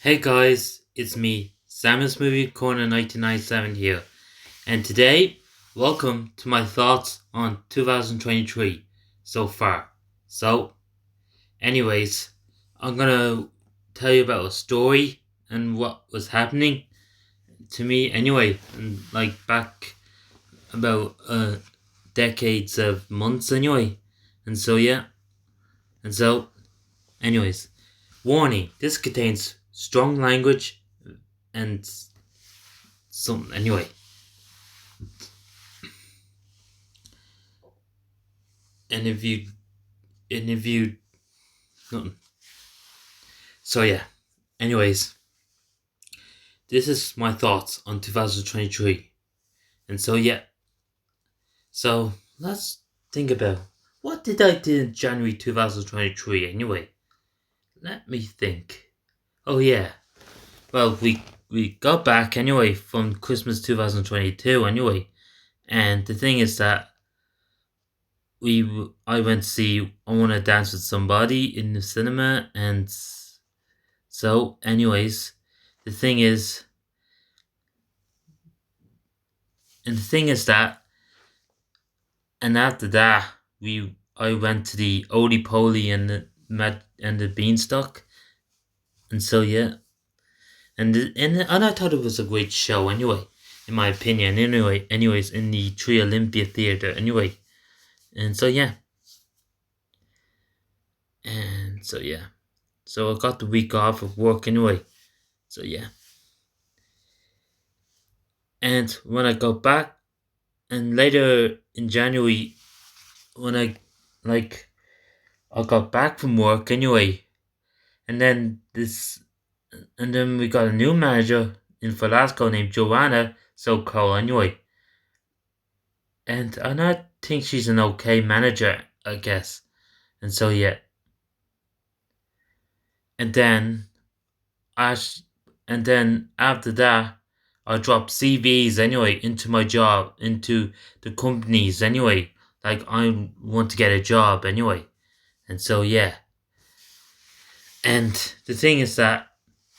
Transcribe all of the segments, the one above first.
Hey guys, it's me, Samus Movie Corner 1997 here, and today, welcome to my thoughts on 2023 so far. So, anyways, I'm gonna tell you about a story and what was happening to me anyway, and like back about decades of months anyway, and so yeah, and so, anyways, warning: this contains strong language and some anyway. And if you nothing. So yeah. Anyways, this is my thoughts on 2023. And so yeah. So let's think about what did I do in January 2023 anyway? Let me think. Oh yeah. Well, we got back anyway from Christmas 2022 anyway. And the thing is that I went to see I Want to Dance with Somebody in the cinema, and so anyways, the thing is and the thing is that and after that I went to the Oly Poly and the Beanstalk, and so yeah, and I thought it was a great show anyway, in my opinion. Anyways, in the Tree Olympia Theatre anyway, and so yeah, and so yeah, so I got the week off of work anyway, so yeah, and when I got back and later in January when like I got back from work anyway, and then we got a new manager in Velasco named Joanna Sokol anyway. And I think she's an okay manager, I guess. And so yeah. And then I and then after that I dropped CVs anyway into my job, into the companies anyway. Like I want to get a job anyway. And so yeah. And the thing is that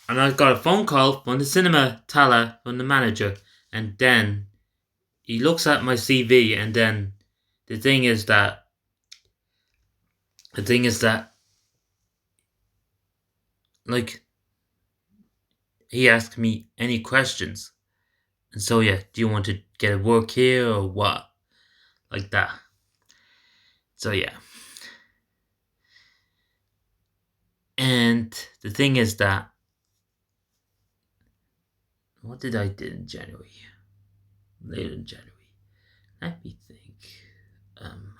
and I got a phone call from the cinema Tala from the manager, and then he looks at my CV, and then the thing is that the thing is that like he asked me any questions, and so yeah, do you want to get a work here or what, like that? So yeah, and the thing is that what did I do in January? Later in January, let me think. Um,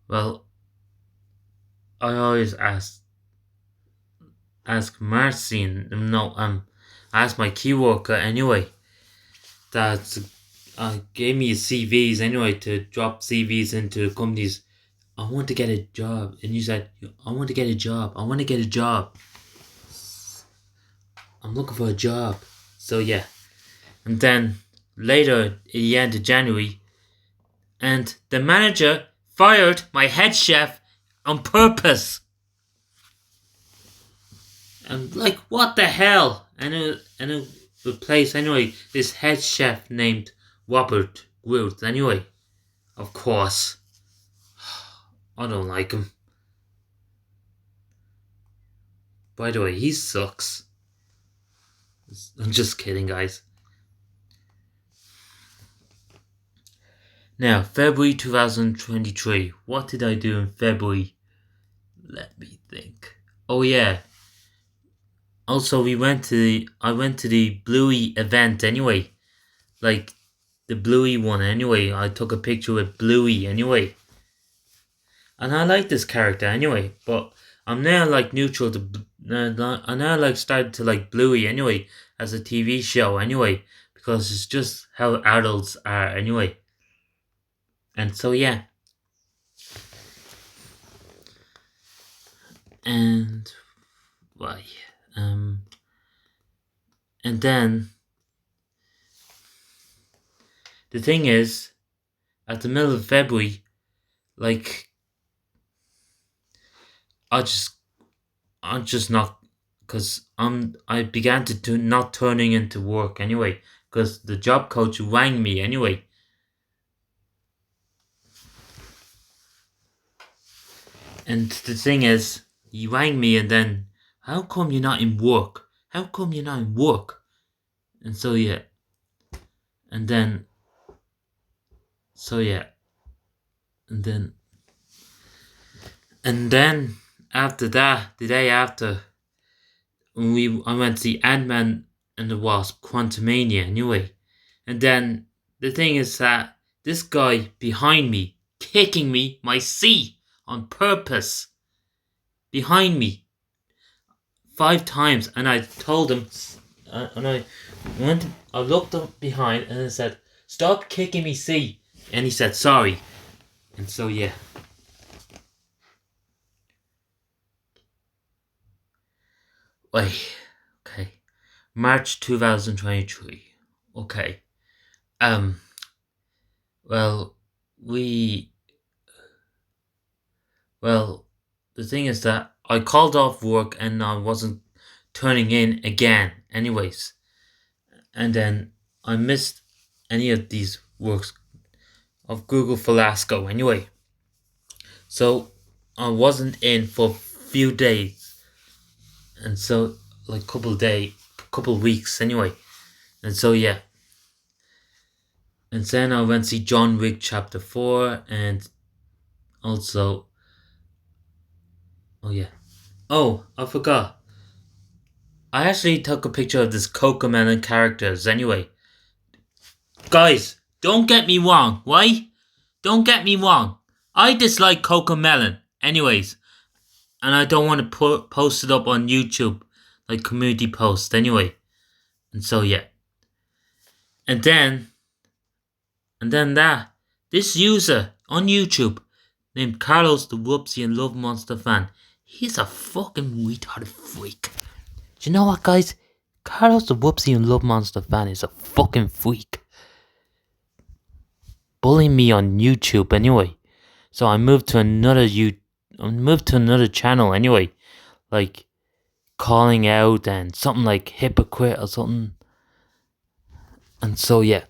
well, I always ask Marcin. No, ask my key worker anyway. That gave me CVs anyway to drop CVs into companies. I want to get a job, and you said I want to get a job. I want to get a job. I'm looking for a job. So yeah, and then later at the end of January, and the manager fired my head chef on purpose. And like, what the hell? And it replaced anyway this head chef named Robert Groot. Anyway, of course, I don't like him. By the way, he sucks. I'm just kidding, guys. Now, February 2023. What did I do in February? Let me think. Oh yeah. Also, I went to the Bluey event anyway. Like the Bluey one anyway. I took a picture with Bluey anyway. And I like this character anyway, but I'm now like neutral to. I now like started to like Bluey anyway as a TV show anyway, because it's just how adults are anyway. And so yeah, and why, um, and then the thing is, at the middle of February, like I just I'm just not, because I began to do not turning into work anyway, because the job coach rang me anyway. And the thing is, he rang me and then, how come you're not in work? How come you're not in work? And so yeah, and then so yeah, and then and then after that, the day after, I went to see Ant-Man and the Wasp: Quantumania anyway. And then the thing is that this guy behind me kicking me my seat on purpose behind me 5 times, and I told him, and I looked up behind and I said, "Stop kicking me seat," and he said, "Sorry." And so yeah. Wait, okay. March 2023. Okay. Um. Well, we. Well, the thing is that I called off work and I wasn't turning in again, anyways. And then I missed any of these works of Google Velasco, anyway. So I wasn't in for a few days, and so like couple weeks, anyway. And so yeah, and then I went to see John Wick Chapter 4, and also, oh yeah, oh, I forgot. I actually took a picture of this Cocomelon characters anyway. Guys, don't get me wrong, right? Don't get me wrong. I dislike Cocomelon anyways, and I don't want to post it up on YouTube like community post anyway. And so yeah. And then that this user on YouTube named Carlos the Whoopsie and Love Monster fan, he's a fucking retarded freak. Do you know what, guys? Carlos the Whoopsie and Love Monster fan is a fucking freak. Bullying me on YouTube anyway. So I moved to another channel anyway. Like calling out and something like hypocrite or something. And so yeah.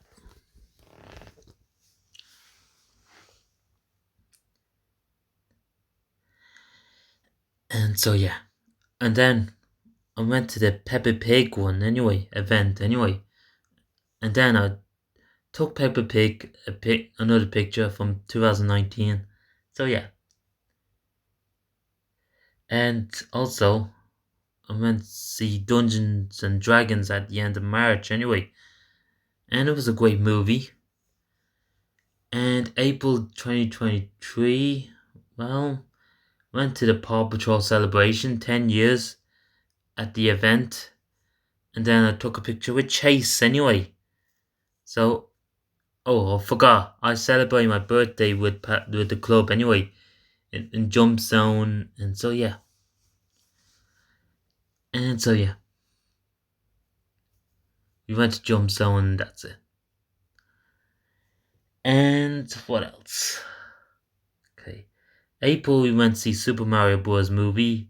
And so yeah. And then I went to the Peppa Pig event anyway. And then I took Peppa Pig another picture from 2019. So yeah. And also I went to see Dungeons and Dragons at the end of March anyway. And it was a great movie. And April 2023, well, went to the Paw Patrol celebration, 10 years at the event. And then I took a picture with Chase anyway. So, oh, I forgot. I celebrated my birthday with the club anyway, in Jump Zone. And so, yeah. And so, yeah. We went to Jump Zone and that's it. And what else? Okay. April, we went to see Super Mario Bros. Movie.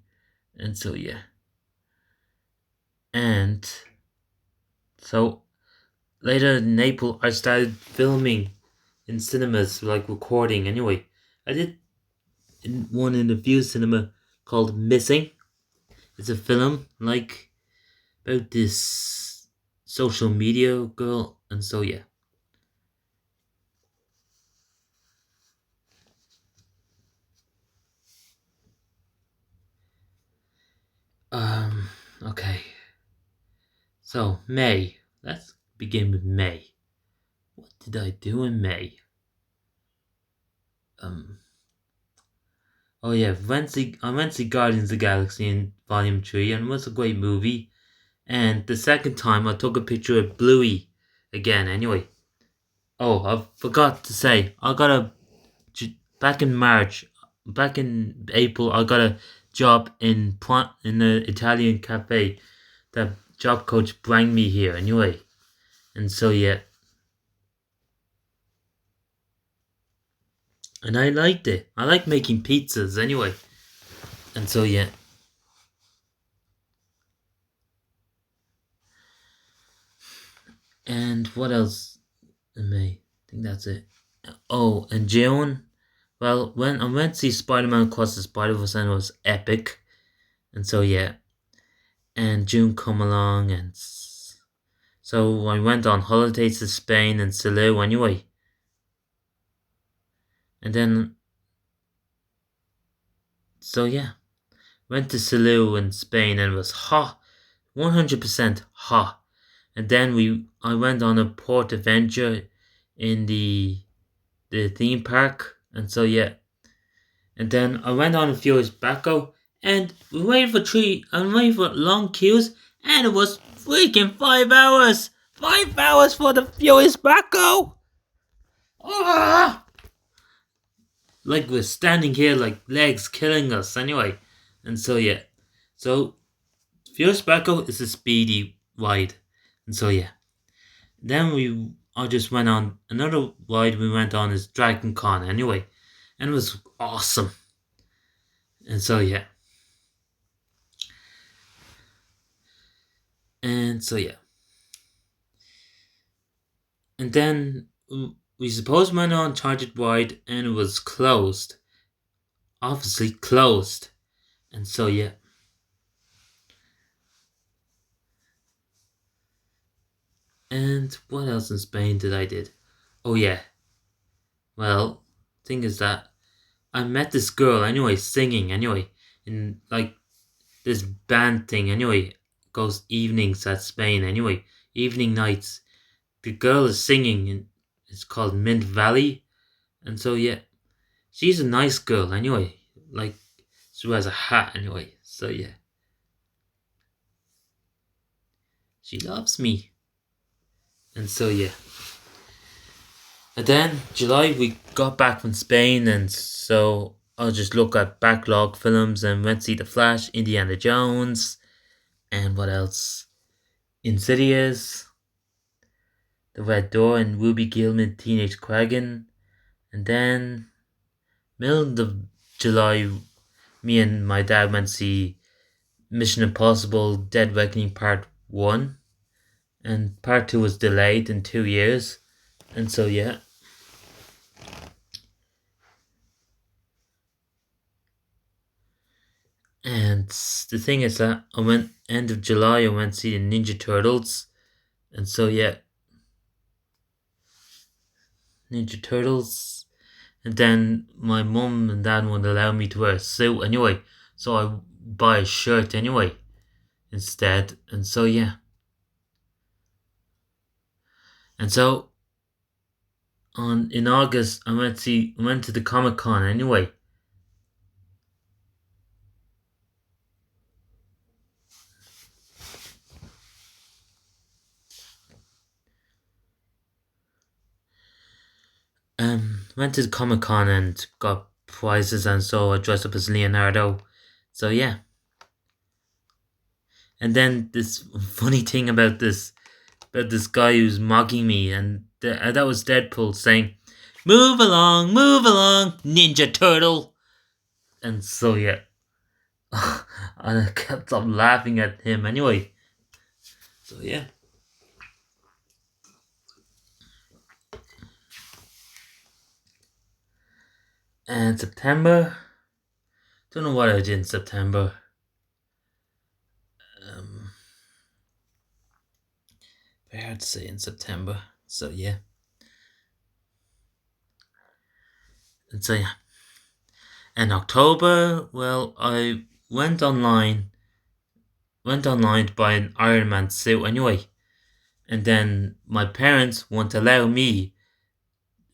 And so, yeah. And so later in April, I started filming in cinemas, like recording anyway. I did one in the View Cinema called Missing. It's a film like about this social media girl, and so yeah. Okay. So May. Let's begin with May. What did I do in May? Um. Oh yeah, I went to see Guardians of the Galaxy in Volume 3, and it was a great movie. And the second time, I took a picture of Bluey again. Anyway. Oh, I forgot to say, back in March, back in April, I got a job in the Italian cafe. The job coach brought me here anyway, and so yeah, and I liked it. I like making pizzas anyway. And so yeah. And what else in May? I think that's it. Oh, and June. Well, when I went to see Spider-Man Across the Spider-Verse, and it was epic. And so yeah. And June come along, and so I went on holidays to Spain and Salou anyway. And then, so yeah, went to Salou in Spain, and it was hot, 100% hot. And then I went on a port adventure in the theme park, and so yeah. And then I went on a Furious Backo, and we waited for I'm waiting for long queues, and it was freaking 5 hours! 5 hours for the Furious Backo! Ah! Like we're standing here like legs killing us anyway. And so yeah. So Furious Backo is a speedy ride. And so yeah. Then I just went on another ride we went on is Dragon Con anyway. And it was awesome. And so yeah. And so yeah. And then we supposed went on Chartered Ride and it was closed. Obviously closed. And so yeah. And what else in Spain did I did? Oh yeah. Well, thing is that I met this girl anyway, singing anyway, in like this band thing anyway. Goes evenings at Spain anyway, evening nights. The girl is singing, and it's called Mint Valley, and so yeah, she's a nice girl anyway. Like she wears a hat anyway, so yeah, she loves me, and so yeah. And then July we got back from Spain, and so I'll just look at backlog films and went to see The Flash, Indiana Jones, and what else? Insidious, The Red Door, and Ruby Gilman, Teenage Kraken. And then middle of July, me and my dad went to see Mission Impossible: Dead Reckoning Part One, and Part Two was delayed in 2 years, and so yeah. And the thing is that I went end of July. I went to see the Ninja Turtles, and so yeah, Ninja Turtles. And then my mum and dad wouldn't allow me to wear a suit anyway, so I buy a shirt anyway instead. And so yeah, and so on in August I went to the Comic Con anyway. Went to the Comic Con and got prizes, and so I dressed up as Leonardo. So yeah, and then this funny thing about this guy who's mocking me, and that was Deadpool saying, move along, Ninja Turtle." And so yeah, and I kept on laughing at him anyway. So yeah. And September, don't know what I did in September. Um, Very hard to say in September. So yeah. And so yeah. In October, well, I went online to buy an Iron Man suit anyway. And then my parents won't allow me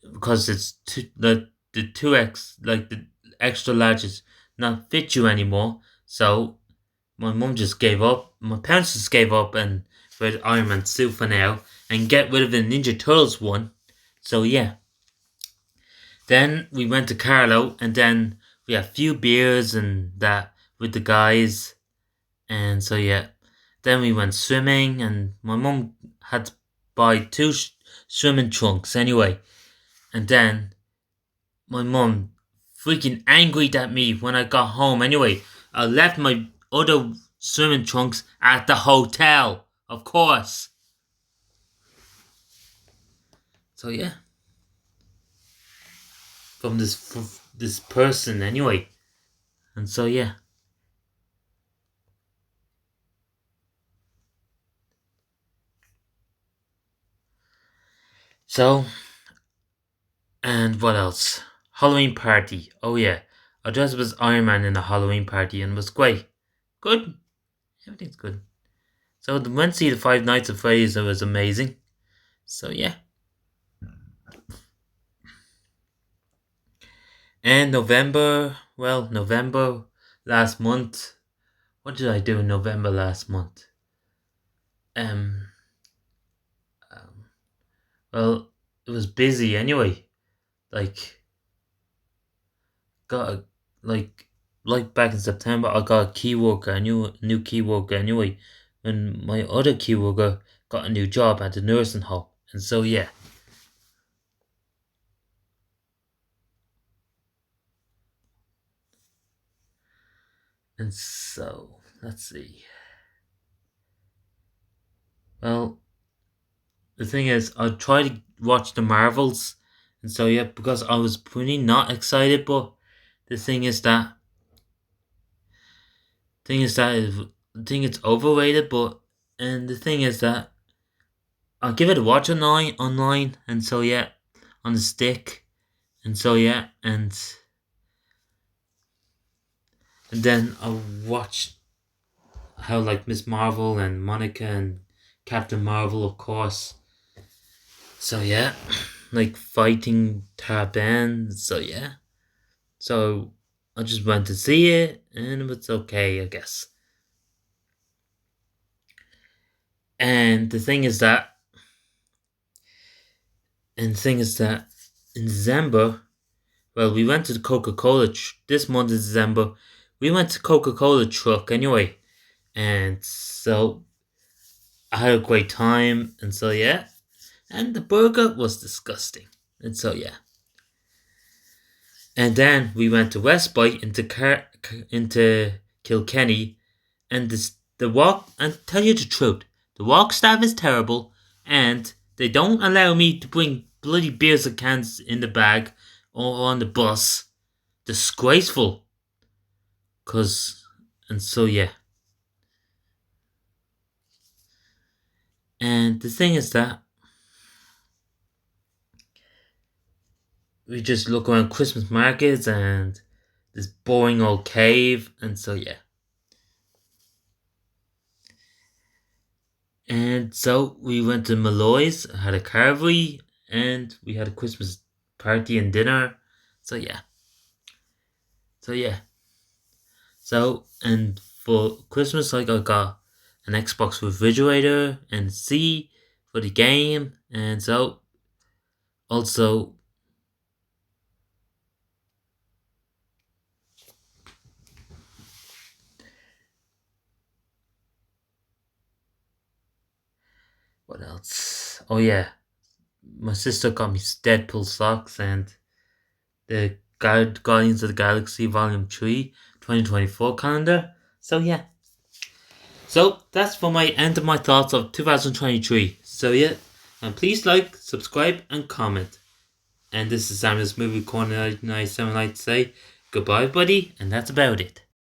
because it's the 2X, like the extra larges, not fit you anymore. So my mum just gave up. My parents just gave up and read Iron Man suit for now and get rid of the Ninja Turtles one. So yeah. Then we went to Carlo, and then we had a few beers and that with the guys. And so yeah. Then we went swimming, and my mum had to buy two swimming trunks anyway. And then my mum freaking angry at me when I got home anyway. I left my other swimming trunks at the hotel, of course. So yeah, from this person anyway, and so yeah. So, and what else? Halloween party. Oh yeah, I dressed up as Iron Man in the Halloween party and it was great. Good. Everything's good. So went to see the Five Nights at Freddy's. It was amazing. So yeah. And November. Well, November last month. What did I do in November last month? Um. um well, it was busy anyway. Like got a, like like back in September, I got a key worker, a new key worker anyway. When my other key worker got a new job at the nursing home, and so yeah. And so let's see. Well, the thing is, I tried to watch the Marvels, and so yeah, because I was pretty not excited. But the thing is that I think it's overrated. But and the thing is that I'll give it a watch online, and so yeah, on the stick, and so yeah, and then I'll watch how like Miss Marvel and Monica and Captain Marvel, of course. So yeah, like fighting Taliban. So yeah. So I just went to see it, and it was okay, I guess. And the thing is that in December, well, we went to the Coca Cola this month is December. We went to Coca Cola truck anyway, and so I had a great time, and so yeah, and the burger was disgusting, and so yeah. And then we went to Westbite into Kilkenny, and the walk. And tell you the truth, the walk staff is terrible, and they don't allow me to bring bloody beers and cans in the bag or on the bus. Disgraceful. Cause and so yeah. And the thing is that we just look around Christmas markets and this boring old cave, and so yeah. And so we went to Malloy's, had a carvery, and we had a Christmas party and dinner. So yeah. So yeah. So and for Christmas like I got an Xbox refrigerator and C for the game, and so also what else? Oh yeah. My sister got me Deadpool socks and the Guardians of the Galaxy Volume 3 2024 calendar. So yeah. So that's for my end of my thoughts of 2023. So yeah, and please like, subscribe, and comment. And this is Samuel's Movie Corner 997. I'd say goodbye, buddy, and that's about it.